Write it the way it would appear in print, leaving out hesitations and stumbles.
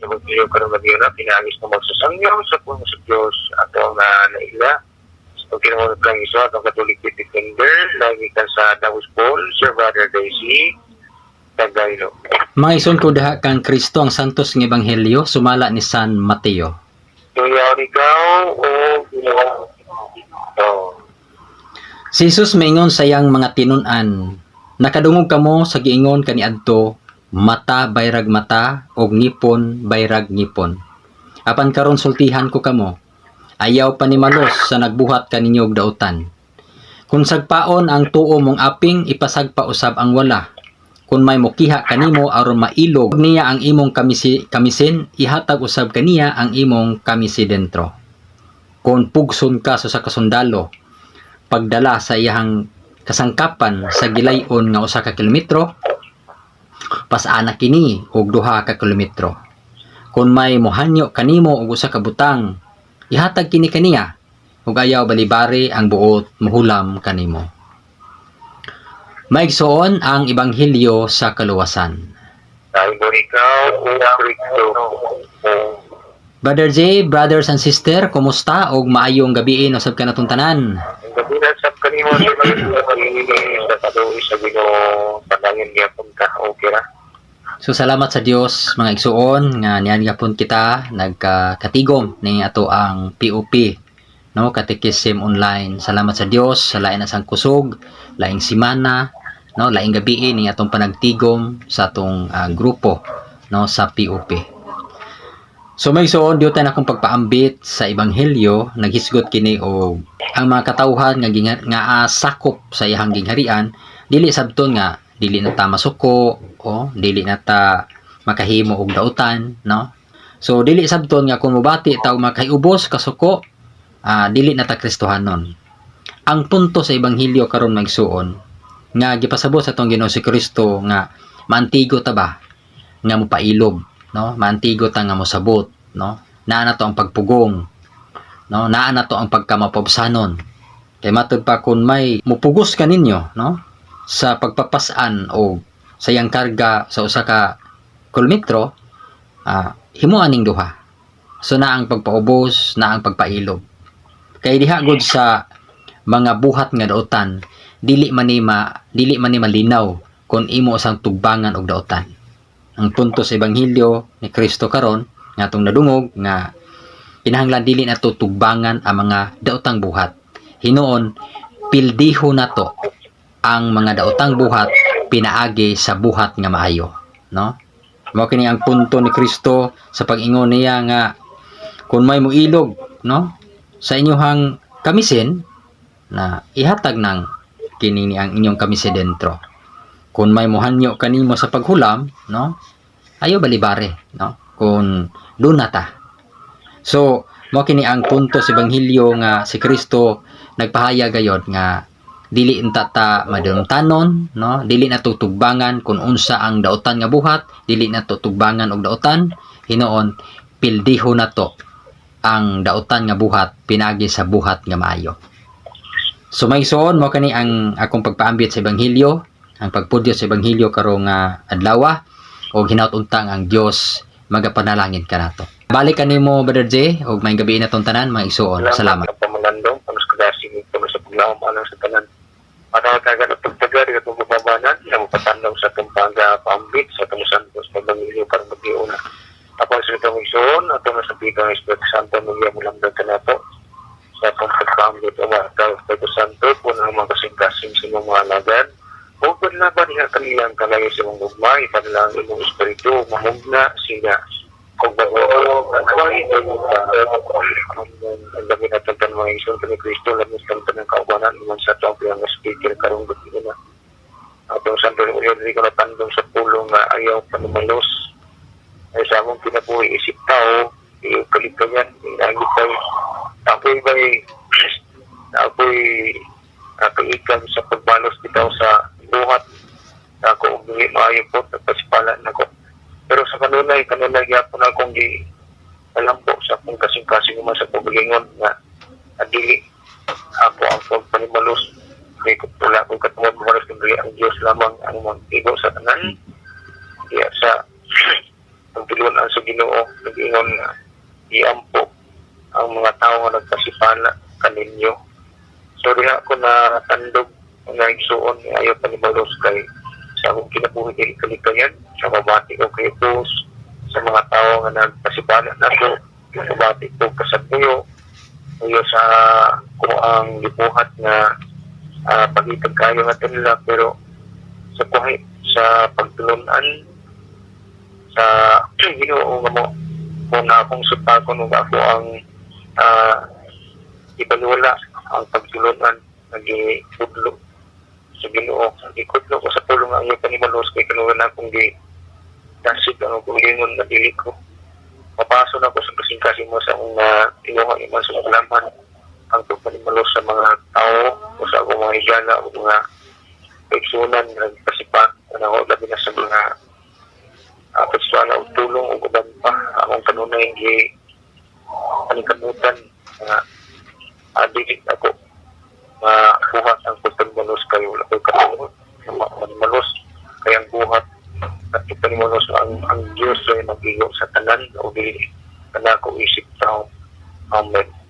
sa pagkiyo karon bagyo na pinagis na magsasangyaw sa puno sa Dios ato nga naila. So kinahanglan lang iso atong Catholic defender lagi ka sa Davos Paul, Sir Brother Daisy, Tagailo. Mga ison ko daha kang Kristo ang santos ng Ebanghelyo sumala ni San Mateo. Tuyaw ikaw o ginawa. Si Jesus maingon sayang mga tinun-an, nakadungog kamo sa giingon kaniadto, mata bayrag mata og ngipon bayrag ngipon. Apan karon sultihan ko kamo, ayaw pa ni malos sa nagbuhat kaninyo og dautan. Kung sagpaon ang tuo mong aping ipasagpa usab ang wala. Kung may mokiha kanimo aron mailog niya ang imong kamisin, ihatag usab kaniya ang imong kamisi dentro. Kung pugson ka sa kasundalo, pagdala sa iyang kasangkapan sa gilayon nga usa ka kilometro, pasana kini og 2 ka kilometro. Kung may mohanyo kanimo og usa ka butang, ihatag kini kaniya ug ayaw balibari ang buot mohulam kanimo. Maigsoon ang Ebanghelyo sa kaluwasan. Tayo ikaw o Kristo. Brother J, brothers and sister, kumusta og maayong gabi usab ka natong tanan? Gabi na sa kanimo sa pagiging sa kaluwi sa Ginoo padangin gyapon ka okay ra. So salamat sa Dios mga igsuon nga niyan gyapon kita nagkatigom ni ato ang POP no Catechism online. Salamat sa Dios sa lain na sang kusog, laing simana, no, laing gabi ni atong panagtigom sa atong grupo no sa POP. So may suon diyo tayo akong pagpaambit sa Ebanghelyo, naghisgot kini og ang mga katawhan nga sakop sa iyang gingharian, dili sabton nga dili na ta masuko o dili na ta makahimo og dautan, no? So dili sabton nga kung mobati ta makahiubos kasuko, dili na ta Kristohanon. Ang punto sa Ebanghelyo karon magsuon nga gipasabot sa atong Ginoo si Kristo nga maantigo ta ba nga mopailog, no? Maantigo ta nga mosabot, no? Naa na to ang pagpugong, no? Naa na to ang pagkamapobsanon. Kay matud pa kun may mupugos ka ninyo, no? Sa pagpapasan o sa iyang karga sa usa ka kilometro, himuan ning duha. So na ang pagpaubos, na ang pagpailog. Kay diha gud sa mga buhat nga dautan, dili man ni malinaw kung imo sang tugbangan og dautan. Ang punto sa Ebanghelyo ni Kristo karon nga atong nadungog nga kinahanglan dili nato tugbangan ang mga daotang buhat. Hinuon pildiho nato ang mga daotang buhat pinaagi sa buhat nga maayo, no? Mao kini ang punto ni Kristo sa pag-ingon niya nga kung may moilog, no, sa inyong kamisin na ihatag ng kini ang inyong kamisi dentro. Kung may mohanyo kanimo sa paghulam, no, ayo balibare, no, kung dunata. So mao kini ang punto sa Ebanghelyo nga si Kristo nagpahayag gayud nga dili inta ta madumtanon, no, dili na tutugbangan kung unsa ang daotan nga buhat, dili na tutugbangan og daotan, hinuon pildiho nato ang daotan nga buhat pinagi sa buhat nga maayo. So may suon mo kani ang akong pagpaambit sa Ebanghelyo, ang pagpudyo sa Ebanghelyo karong adlaw o hinaut-untang ang Dios magapanalangin ka nato. Balik kanimo Brother J og may gabi na tong tanan mga igsuon. Salamat. Pamulandong panos kadasig ko sa paglaom alang sa tanan. Para kaga na pagtagar nga tong babanan na mapatanaw sa tumpaga paambit sa Santos sa Ebanghelyo karong gabi una. Apan sa itong igsuon atong nasabigan ng Espiritu Santo niya mulamdan kanato. Sa pagpapambit o mga Espiritu Santo po na mga kasing-kasing sa mga alagad. Huwag na ba niya kanilang kalagay sa mga gugma, ipanilang imong Espiritu, mamugna sila. Kung bago, ang dami na tantan mga isyon ka ni Kristo, lamis tantan ng kaubanan, naman sa ito ang pinang speaker karong gabi na. At ang Santo Rodrigo na tandong sa pulong na ayaw panumalos. Ay sa among pinabuhi isip tao, kalito yan, inagit tayo. Ako'y ikan sa pagbalos bitaw sa buhat. Ako umingi maayo po, nagpasipalan ako. Pero sa kanunay yapon akong alam po sa akong kasing-kasing naman sa pagbalingon na adili ako ang pagpanimalos. May wala akong katungod malos kundi ang Diyos lamang ang mag-igo sa tanan. Kaya sa ang tulunan sa Ginoo nag-ingon nga iampo ang mga tao nga nagpasipala kaninyo. So diha ako na tandog nga igsuon nga ayaw panibalos kay sa akong kinabuhi kay kalikayan sa babati ko kay Boss sa mga tao nga nagpasipala nako babati ko kasabuyo uyo sa kung ang lipuhat na pagitag kayo nga nila pero sa kuhay sa pagtulunan sa Ginoo nga mo kung na akong sutakon nga ako ang ibalula ang pagtulunan nag-ibudlo sa Ginoo. Ikudlo ko sa pulong ang iyo panimalos kay kanulan akong dasig ang kulingon na dili ko. Papaso na ko sa kasing-kasing mo sa akong tinuha iman sa kalaman ang pagpanimalos sa mga tao o sa akong mga higala o mga kaigsunan nagpasipa na ako labi na sa mga pagsuala o tulong o uban pa akong kanunay panikamutan na adilit ako buhat ang pagpanimalos kayo wala ko'y katulong panimalos kaya ang buhat at pagpanimalos ang Diyos ay mag-iyo sa tanan o di na ko isip tao. Amen.